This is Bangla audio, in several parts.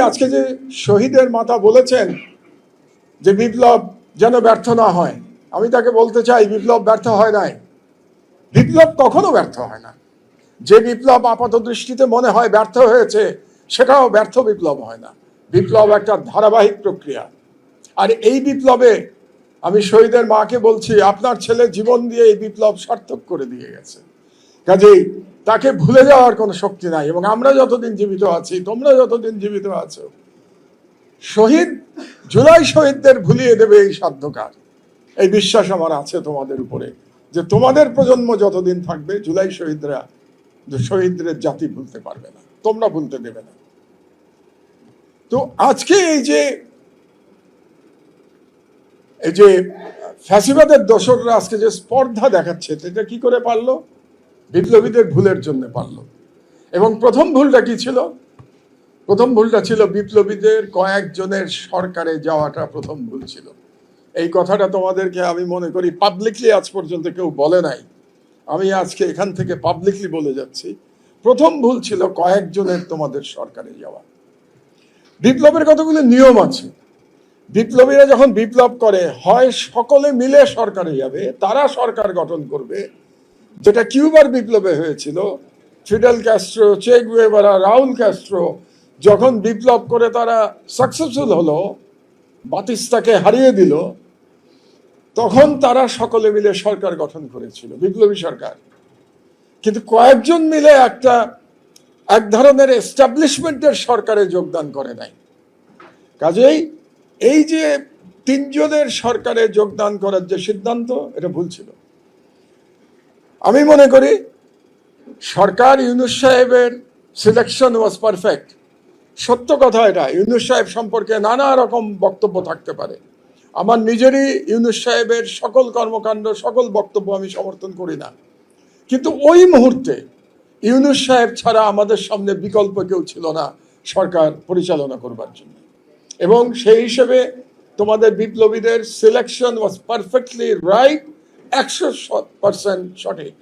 আজকে যে শহীদের মাতা বলেছেন যে বিপ্লব যেন ব্যর্থ না হয়, আমি তাকে বলতে চাই বিপ্লব ব্যর্থ হয় নাই। বিপ্লব কখনো ব্যর্থ হয় না। যে বিপ্লব আপাত দৃষ্টিতে মনে হয় ব্যর্থ হয়েছে, সেটাও ব্যর্থ বিপ্লব হয় না। বিপ্লব একটা ধারাবাহিক প্রক্রিয়া। আর এই বিপ্লবে আমি শহীদের মাকে বলছি, আপনার ছেলে জীবন দিয়ে এই বিপ্লব সার্থক করে দিয়ে গেছে। কাজেই তাকে ভুলে যাওয়ার কোনো শক্তি নাই। এবং আমরা যতদিন জীবিত আছি, তোমরা যতদিন জীবিত আছো, শহীদ জুলাই শহীদদের ভুলিয়ে দেবে এই সাধ্যকার। এই বিশ্বাস আমার আছে তোমাদের উপরে, যে তোমাদের প্রজন্ম যতদিন থাকবে জুলাই শহীদদের জাতি ভুলতে পারবে না, তোমরা ভুলতে দেবে না। তো আজকে এই যে ফ্যাসিবাদের দোসররা আজকে যে স্পর্ধা দেখাচ্ছে, এটা কি করে পারলো? বিপ্লবীদের ভুলের জন্য পারলো। এবং প্রথম ভুলটা কি ছিল? প্রথম ভুলটা ছিল বিপ্লবীদের কয়েকজনের সরকারে যাওয়াটা প্রথম ভুল ছিল। এই কথাটা তোমাদেরকে আমি মনে করি পাবলিকলি আজ পর্যন্ত কেউ বলে নাই। আমি আজকে এখান থেকে পাবলিকলি বলে যাচ্ছি, প্রথম ভুল ছিল কয়েকজনের তোমাদের সরকারে যাওয়া। বিপ্লবের কতগুলো নিয়ম আছে। বিপ্লবীরা যখন বিপ্লব করে, হয় সকলে মিলে সরকারে যাবে, তারা সরকার গঠন করবে, যেটা কিউবার বিপ্লবে হয়েছিল। ফিডেল ক্যাস্ট্রো, চে গুয়েভারা, রাউল ক্যাস্ট্রো যখন বিপ্লব করে তারা সাকসেসফুল হলো, বাতিস্তাকে হারিয়ে দিল, তখন তারা সকলে মিলে সরকার গঠন করেছিল, বিপ্লবী সরকার। কিন্তু কয়েকজন মিলে এক ধরনের এস্টাবলিশমেন্টের সরকারে যোগদান করে নাই। কাজেই এই যে তিনজনের সরকারে যোগদান করার যে সিদ্ধান্ত, এটা ভুল ছিল। আমি মনে করি সরকার ইউনূস সাহেবের সিলেকশন ওয়াজ পারফেক্ট। সত্য কথা এটা। ইউনূস সাহেব সম্পর্কে নানা রকম বক্তব্য থাকতে পারে। আমার নিজেরই ইউনূস সাহেবের সকল কর্মকাণ্ড, সকল বক্তব্য আমি সমর্থন করি না। কিন্তু ওই মুহূর্তে ইউনূস সাহেব ছাড়া আমাদের সামনে বিকল্প কেউ ছিল না সরকার পরিচালনা করবার জন্য। এবং সেই হিসেবে তোমাদের বিপ্লবীদের সিলেকশন ওয়াজ পারফেক্টলি রাইট, 100% সঠিক।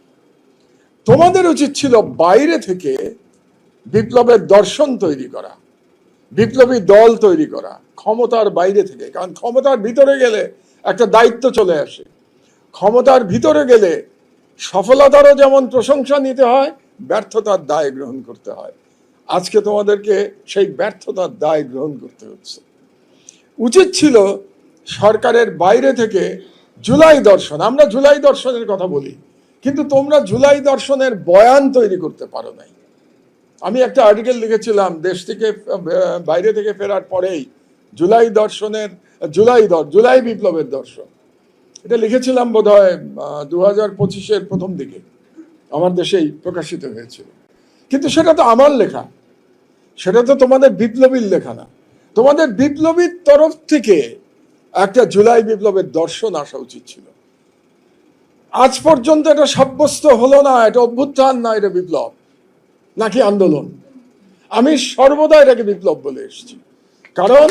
তোমাদের উচিত ছিল বাইরে থেকে বিপ্লবের দর্শন তৈরি করা, বিপ্লবী দল তৈরি করা, ক্ষমতার বাইরে থেকে। কারণ ক্ষমতার ভিতরে গেলে একটা দায়িত্ব চলে আসে। ক্ষমতার ভিতরে গেলে সফলতারও যেমন প্রশংসা নিতে হয়, ব্যর্থতার দায় গ্রহণ করতে হয়। আজকে তোমাদেরকে সেই ব্যর্থতার দায় গ্রহণ করতে হচ্ছে। উচিত ছিল সরকারের বাইরে থেকে জুলাই দর্শন, আমরা জুলাই দর্শনের কথা বলি, কিন্তু তোমরা জুলাই দর্শনের বয়ান তৈরি করতে পারো নাই। আমি একটা আর্টিকেল লিখেছিলাম দেশ থেকে বাইরে থেকে ফেরার পরেই, জুলাই বিপ্লবের দর্শন। এটা লিখেছিলাম বোধহয় 2025-এর প্রথম দিকে, আমার দেশেই প্রকাশিত হয়েছিল। কিন্তু সেটা তো আমার লেখা, সেটা তো তোমাদের বিপ্লবীর লেখা না। তোমাদের বিপ্লবীর তরফ থেকে একটা জুলাই বিপ্লবের দর্শন আসা উচিত ছিল। আজ পর্যন্ত এটা সাব্যস্ত হলো না এটা অভ্যুত্থান না, এটা বিপ্লব নাকি আন্দোলন। আমি সর্বদা এটাকে বিপ্লব বলে এসেছি, কারণ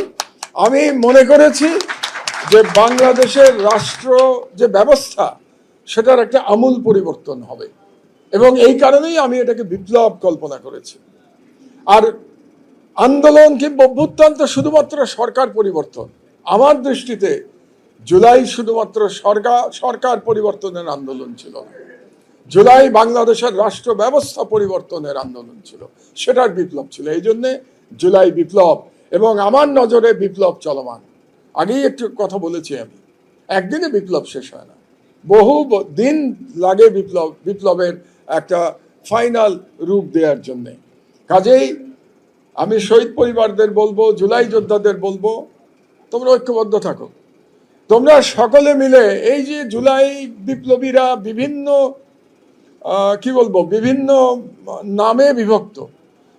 আমি মনে করেছি যে বাংলাদেশের রাষ্ট্র যে ব্যবস্থা, সেটার একটা আমূল পরিবর্তন হবে। এবং এই কারণেই আমি এটাকে বিপ্লব কল্পনা করেছি। আর আন্দোলন কিংবা অভ্যুত্থান তো শুধুমাত্র সরকার পরিবর্তন। আমার দৃষ্টিতে জুলাই শুধুমাত্র সরকার পরিবর্তনের আন্দোলন ছিল না। জুলাই বাংলাদেশের রাষ্ট্র ব্যবস্থা পরিবর্তনের আন্দোলন ছিল, সেটার বিপ্লব ছিল। এই জন্যে জুলাই বিপ্লব। এবং আমার নজরে বিপ্লব চলমান। আগেই একটু কথা বলেছি আমি, একদিনে বিপ্লব শেষ হয় না, বহু দিন লাগে বিপ্লবের একটা ফাইনাল রূপ দেওয়ার জন্যে। কাজেই আমি শহীদ পরিবারদের বলবো, জুলাই যোদ্ধাদের বলবো, তোমরা ঐক্যবদ্ধ থাকো। তোমরা সকলে মিলে এই যে জুলাই বিপ্লবীরা বিভিন্ন বিভিন্ন নামে বিভক্ত,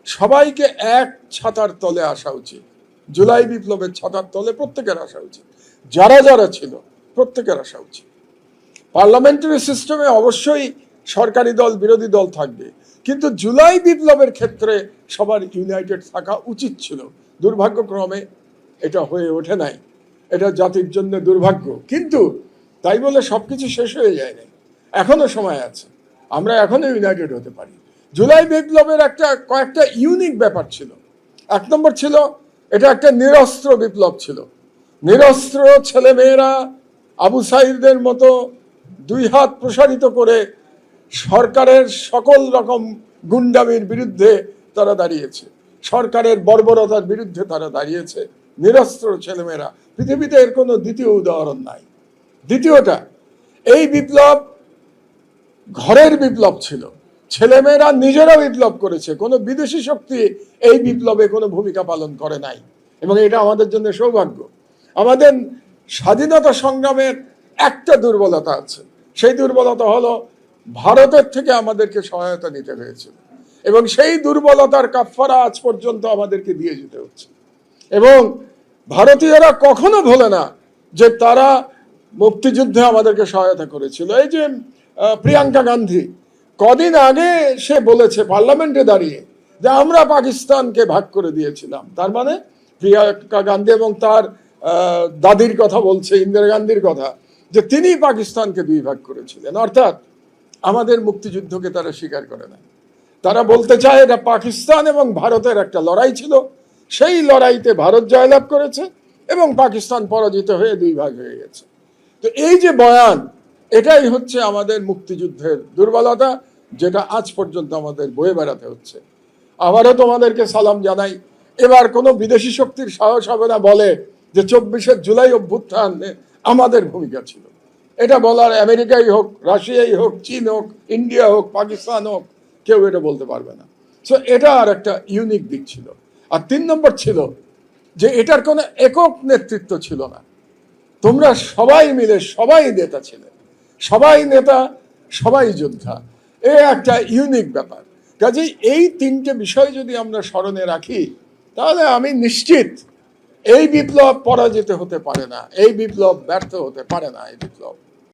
সবাইকে এক ছাতার তলে আসা উচিত। জুলাই বিপ্লবের ছাতার তলে প্রত্যেকের আসা উচিত। যারা যারা ছিল প্রত্যেকের আসা উচিত। পার্লামেন্টারি সিস্টেমে অবশ্যই সরকারি দল বিরোধী দল থাকবে, কিন্তু জুলাই বিপ্লবের ক্ষেত্রে সবার ইউনাইটেড থাকা উচিত ছিল। দুর্ভাগ্যক্রমে এটা হয়ে ওঠে নাই, এটা জাতির জন্য দুর্ভাগ্য। কিন্তু তাই বলে সবকিছু শেষ হয়ে যায় না, এখনো সময় আছে, আমরা এখনো ইউনাইটেড হতে পারি। জুলাই বিপ্লবের কয়েকটা ইউনিক ব্যাপার ছিল। এক নম্বর ছিল এটা একটা নিরস্ত্র বিপ্লব ছিল। নিরস্ত্র ছেলেমেয়েরা আবু সাইদদের মতো দুই হাত প্রসারিত করে সরকারের সকল রকম গুন্ডামির বিরুদ্ধে তারা দাঁড়িয়েছে, সরকারের বর্বরতার বিরুদ্ধে তারা দাঁড়িয়েছে। নিরস্ত্র ছেলেমেয়েরা, পৃথিবীতে এর কোনো দ্বিতীয় উদাহরণ নাই। দ্বিতীয়টা, এই বিপ্লব ঘরের বিপ্লব ছিল, ছেলেমেয়েরা নিজেরা বিপ্লব করেছে, কোনো বিদেশি শক্তি এই বিপ্লবে কোনো ভূমিকা পালন করে নাই। এবং এটা আমাদের জন্য সৌভাগ্য। আমাদের স্বাধীনতা সংগ্রামের একটা দুর্বলতা আছে, সেই দুর্বলতা হলো ভারতের থেকে আমাদেরকে সহায়তা নিতে হয়েছিল, এবং সেই দুর্বলতার কাফফারা আজ পর্যন্ত আমাদেরকে দিয়ে যেতে হচ্ছে। এবং ভারতীয়রা কখনো ভোলে না যে তারা মুক্তিযুদ্ধে আমাদেরকে সহায়তা করেছিল। এই যে প্রিয়াঙ্কা গান্ধী কদিন আগে সে বলেছে পার্লামেন্টে দাঁড়িয়ে যে আমরা পাকিস্তানকে ভাগ করে দিয়েছিলাম। তার মানে প্রিয়াঙ্কা গান্ধী এবং তার দাদির কথা বলছে, ইন্দিরা গান্ধীর কথা, যে তিনি পাকিস্তানকে দুই ভাগ করেছিলেন। অর্থাৎ আমাদের মুক্তিযুদ্ধকে তারা স্বীকার করে না। তারা বলতে চায় এটা পাকিস্তান এবং ভারতের একটা লড়াই ছিল, সেই লড়াইতে ভারত জয়লাভ করেছে এবং পাকিস্তান পরাজিত হয়ে দুই ভাগ হয়ে গেছে। তো এই যে বয়ান, এটাই হচ্ছে আমাদের মুক্তিযুদ্ধের দুর্বলতা, যেটা আজ পর্যন্ত আমাদের বয়ে বেড়াতে হচ্ছে। আবারও তোমাদেরকে সালাম জানাই। এবার কোনো বিদেশি শক্তির সাহস হবে না বলে যে 24শে জুলাই অভ্যুত্থানে আমাদের ভূমিকা ছিল। এটা বলার আমেরিকাই হোক, রাশিয়াই হোক, চীন হোক, ইন্ডিয়া হোক, পাকিস্তান হোক, কেউ এটা বলতে পারবে না। সো এটা আর একটা ইউনিক দিক ছিল। আর 3 নম্বর ছিল যে এটার কোনো একক নেতৃত্ব ছিল না। তোমরা সবাই মিলে, সবাই নেতা ছিলেন, সবাই নেতা, সবাই যোদ্ধা। এ একটা ইউনিক ব্যাপার। কাজেই এই 3টে বিষয় যদি আমরা স্মরণে রাখি, তাহলে আমি নিশ্চিত এই বিপ্লব পরাজিত হতে পারে না, এই বিপ্লব ব্যর্থ হতে পারে না, এই বিপ্লব